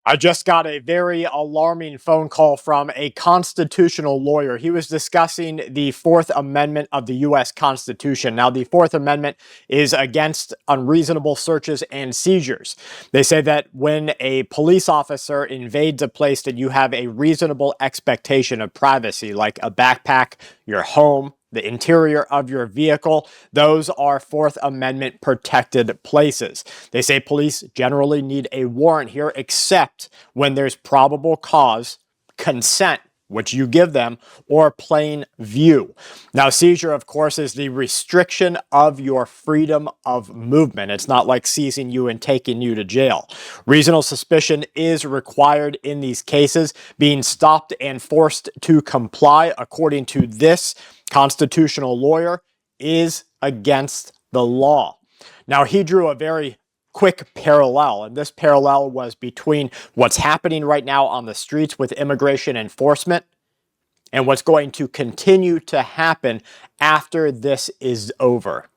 I just got a very alarming phone call from a constitutional lawyer. He was discussing the Fourth Amendment of the U.S. Constitution. Now, the Fourth Amendment is against unreasonable searches and seizures. They say that when a police officer invades a place that you have a reasonable expectation of privacy, like a backpack, your home, the interior of your vehicle, those are Fourth Amendment protected places. They say police generally need a warrant here, except when there's probable cause, consent, which you give them, or plain view. Now, seizure, of course, is the restriction of your freedom of movement. It's not like seizing you and taking you to jail. Reasonable suspicion is required in these cases. Being stopped and forced to comply, according to this constitutional lawyer, is against the law. Now, he drew a very quick parallel, and this parallel was between what's happening right now on the streets with immigration enforcement and what's going to continue to happen after this is over.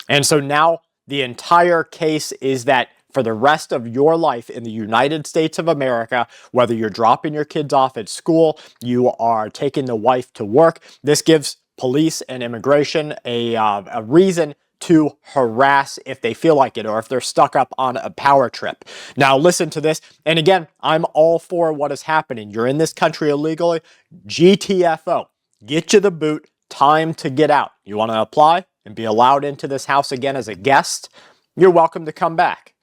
And so now the entire case is that for the rest of your life in the United States of America, whether you're dropping your kids off at school, you are taking the wife to work, this gives police and immigration a reason to harass if they feel like it, or if they're stuck up on a power trip. Now listen to this, and again, I'm all for what is happening. You're in this country illegally, GTFO, get you the boot, time to get out. You want to apply and be allowed into this house again as a guest? You're welcome to come back.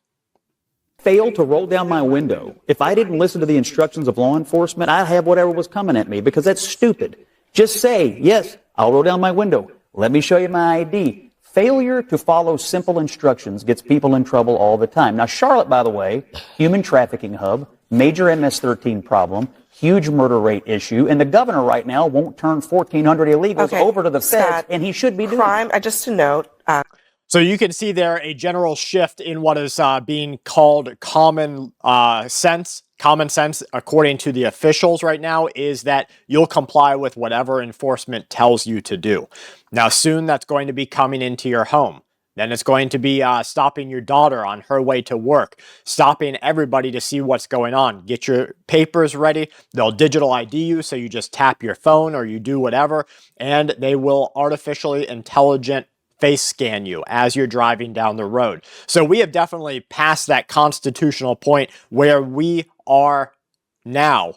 Failed to roll down my window. If I didn't listen to the instructions of law enforcement, I'd have whatever was coming at me, because that's stupid. Just say, yes, I'll roll down my window. Let me show you my ID. Failure to follow simple instructions gets people in trouble all the time. Now, Charlotte, by the way, human trafficking hub, major MS-13 problem, huge murder rate issue, and the governor right now won't turn 1,400 illegals over to the feds, and he should be doing crime. Just to note. So you can see there a general shift in what is being called common sense. Common sense, according to the officials right now, is that you'll comply with whatever enforcement tells you to do. Now, soon that's going to be coming into your home. Then it's going to be stopping your daughter on her way to work, stopping everybody to see what's going on. Get your papers ready. They'll digital ID you, so you just tap your phone or you do whatever, and they will artificially intelligent face scan you as you're driving down the road. So we have definitely passed that constitutional point where we are now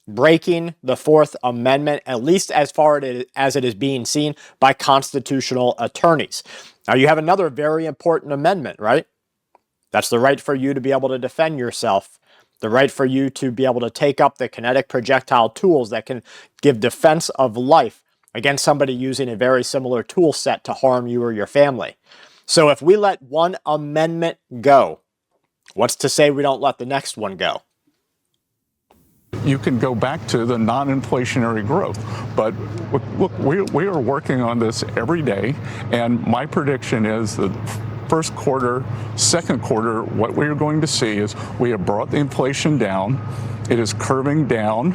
breaking the Fourth Amendment, at least as far as it is being seen by constitutional attorneys. Now, you have another very important amendment, right? That's the right for you to be able to defend yourself, the right for you to be able to take up the kinetic projectile tools that can give defense of life against somebody using a very similar tool set to harm you or your family. So if we let one amendment go, what's to say we don't let the next one go? You can go back to the non-inflationary growth. But look, we are working on this every day, and my prediction is that first quarter, second quarter, what we are going to see is we have brought the inflation down, it is curving down,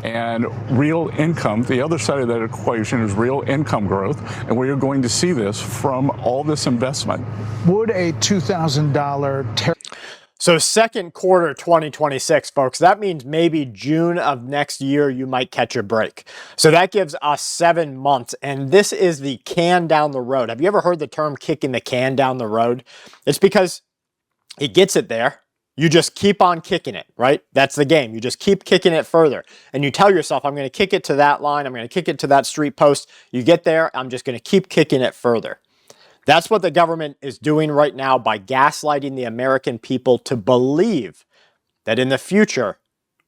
and real income, the other side of that equation is real income growth, and we are going to see this from all this investment. Would a $2,000 So second quarter 2026, folks, that means maybe June of next year you might catch a break. So that gives us 7 months, and this is the can down the road. Have you ever heard the term kicking the can down the road? It's because it gets it there. You just keep on kicking it, right? That's the game. You just keep kicking it further. And you tell yourself, I'm going to kick it to that line. I'm going to kick it to that street post. You get there, I'm just going to keep kicking it further. That's what the government is doing right now by gaslighting the American people to believe that in the future,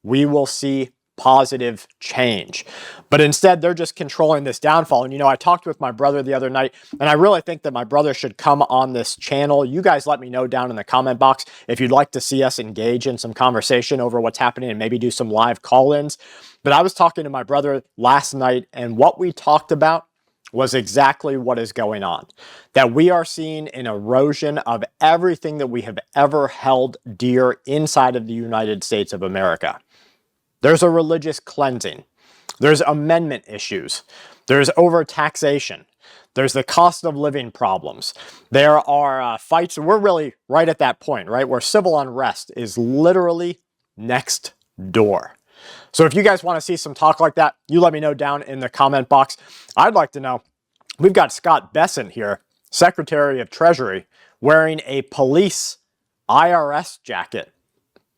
we will see positive change. But instead, they're just controlling this downfall. And, you know, I talked with my brother the other night, and I really think that my brother should come on this channel. You guys let me know down in the comment box if you'd like to see us engage in some conversation over what's happening and maybe do some live call-ins. But I was talking to my brother last night, and what we talked about was exactly what is going on. That we are seeing an erosion of everything that we have ever held dear inside of the United States of America. There's a religious cleansing. There's amendment issues. There's overtaxation. There's the cost of living problems. There are fights. We're really right at that point, right? Where civil unrest is literally next door. So if you guys want to see some talk like that, you let me know down in the comment box. I'd like to know, we've got Scott Bessent here, Secretary of Treasury, wearing a police IRS jacket.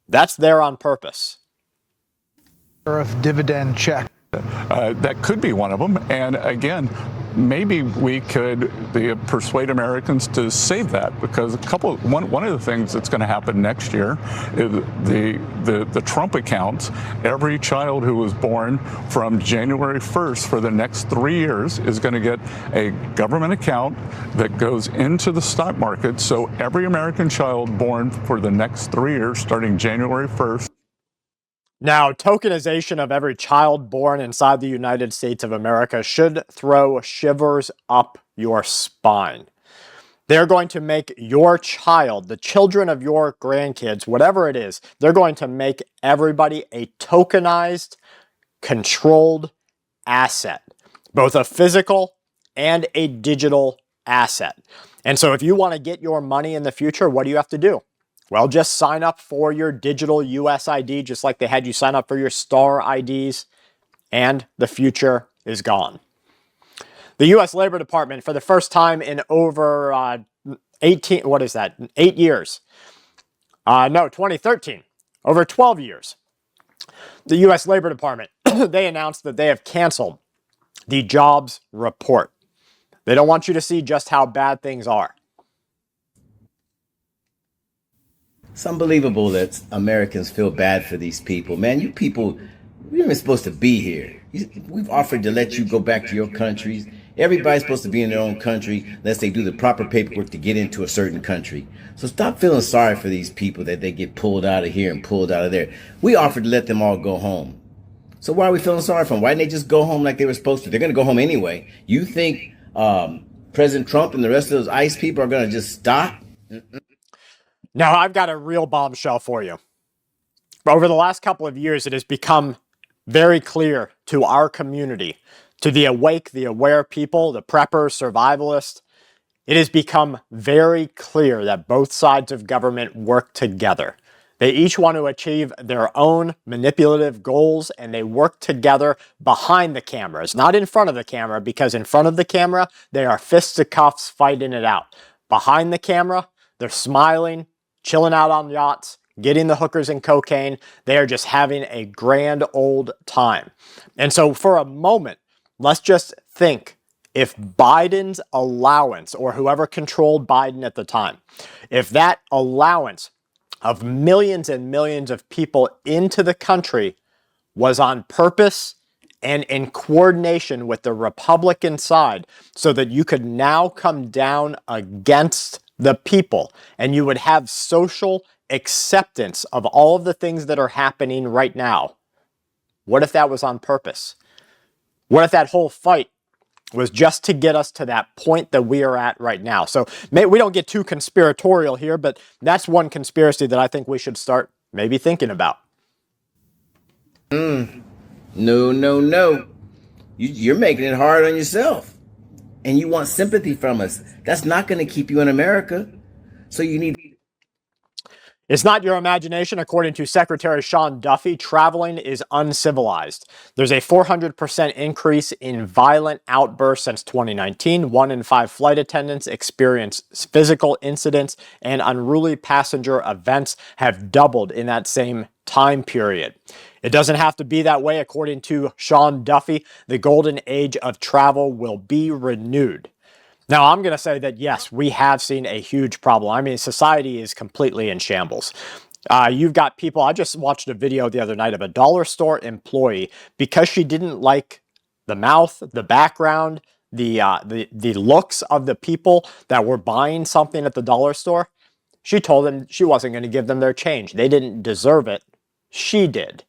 That's there on purpose. Of dividend check. That could be one of them. And again, maybe we could persuade Americans to save that, because one of the things that's going to happen next year is the Trump accounts. Every child who was born from January 1st for the next 3 years is going to get a government account that goes into the stock market. So every American child born for the next 3 years, starting January 1st. Now, tokenization of every child born inside the United States of America should throw shivers up your spine. They're going to make your child, the children of your grandkids, whatever it is, they're going to make everybody a tokenized, controlled asset, both a physical and a digital asset. And so if you want to get your money in the future, what do you have to do? Well, just sign up for your digital US ID, just like they had you sign up for your Star IDs, and the future is gone. The US Labor Department, for the first time in over 8 years. No, 2013, over 12 years. The US Labor Department, they announced that they have canceled the jobs report. They don't want you to see just how bad things are. It's unbelievable that Americans feel bad for these people. Man, you people, you're not even supposed to be here. We've offered to let you go back to your countries. Everybody's supposed to be in their own country unless they do the proper paperwork to get into a certain country. So stop feeling sorry for these people that they get pulled out of here and pulled out of there. We offered to let them all go home. So why are we feeling sorry for them? Why didn't they just go home like they were supposed to? They're going to go home anyway. You think President Trump and the rest of those ICE people are going to just stop? Now, I've got a real bombshell for you. Over the last couple of years, it has become very clear to our community, to the awake, the aware people, the preppers, survivalists, it has become very clear that both sides of government work together. They each want to achieve their own manipulative goals, and they work together behind the cameras, not in front of the camera, because in front of the camera, they are fisticuffs fighting it out. Behind the camera, they're smiling, chilling out on yachts, getting the hookers and cocaine. They are just having a grand old time. And so for a moment, let's just think, if Biden's allowance, or whoever controlled Biden at the time, if that allowance of millions and millions of people into the country was on purpose and in coordination with the Republican side, so that you could now come down against the people, and you would have social acceptance of all of the things that are happening right now. What if that was on purpose? What if that whole fight was just to get us to that point that we are at right now? So we don't get too conspiratorial here, but that's one conspiracy that I think we should start maybe thinking about. No, no, no. You're making it hard on yourself. And you want sympathy from us. That's not going to keep you in America. So you need... It's not your imagination. According to Secretary Sean Duffy, traveling is uncivilized. There's a 400% increase in violent outbursts since 2019. 1 in 5 flight attendants experience physical incidents, and unruly passenger events have doubled in that same time period. It doesn't have to be that way. According to Sean Duffy, the golden age of travel will be renewed. Now, I'm going to say that, yes, we have seen a huge problem. I mean, society is completely in shambles. You've got people, I just watched a video the other night of a dollar store employee, because she didn't like the mouth, the background, the looks of the people that were buying something at the dollar store. She told them she wasn't going to give them their change. They didn't deserve it. She did.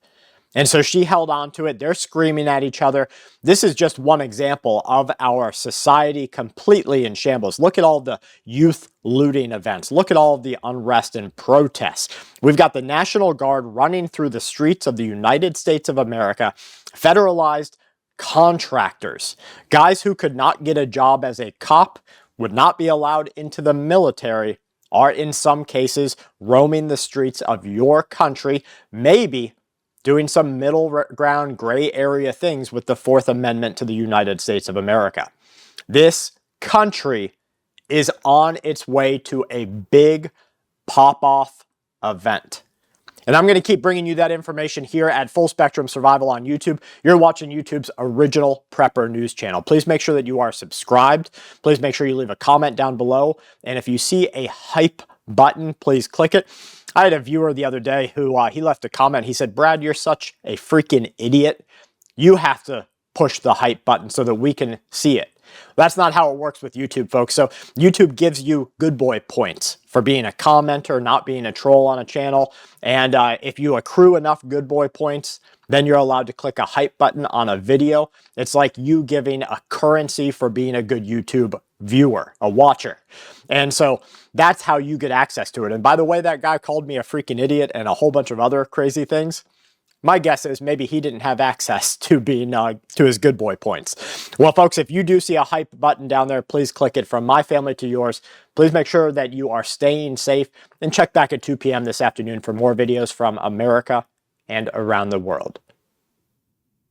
And so she held on to it. They're screaming at each other. This is just one example of our society completely in shambles. Look at all the youth looting events. Look at all of the unrest and protests. We've got the National Guard running through the streets of the United States of America, federalized contractors, guys who could not get a job as a cop, would not be allowed into the military, are in some cases roaming the streets of your country, maybe doing some middle ground gray area things with the Fourth Amendment to the United States of America. This country is on its way to a big pop-off event. And I'm going to keep bringing you that information here at Full Spectrum Survival on YouTube. You're watching YouTube's original Prepper News channel. Please make sure that you are subscribed. Please make sure you leave a comment down below. And if you see a hype button, please click it. I had a viewer the other day who he left a comment. He said, "Brad, you're such a freaking idiot. You have to push the hype button so that we can see it." That's not how it works with YouTube, folks. So YouTube gives you good boy points for being a commenter, not being a troll on a channel. And if you accrue enough good boy points, then you're allowed to click a hype button on a video. It's like you giving a currency for being a good YouTube viewer, a watcher. And so that's how you get access to it. And by the way, that guy called me a freaking idiot and a whole bunch of other crazy things. My guess is maybe he didn't have access to being to his good boy points. Well, folks, if you do see a hype button down there, please click it. From my family to yours, please make sure that you are staying safe and check back at 2 p.m. this afternoon for more videos from America and around the world.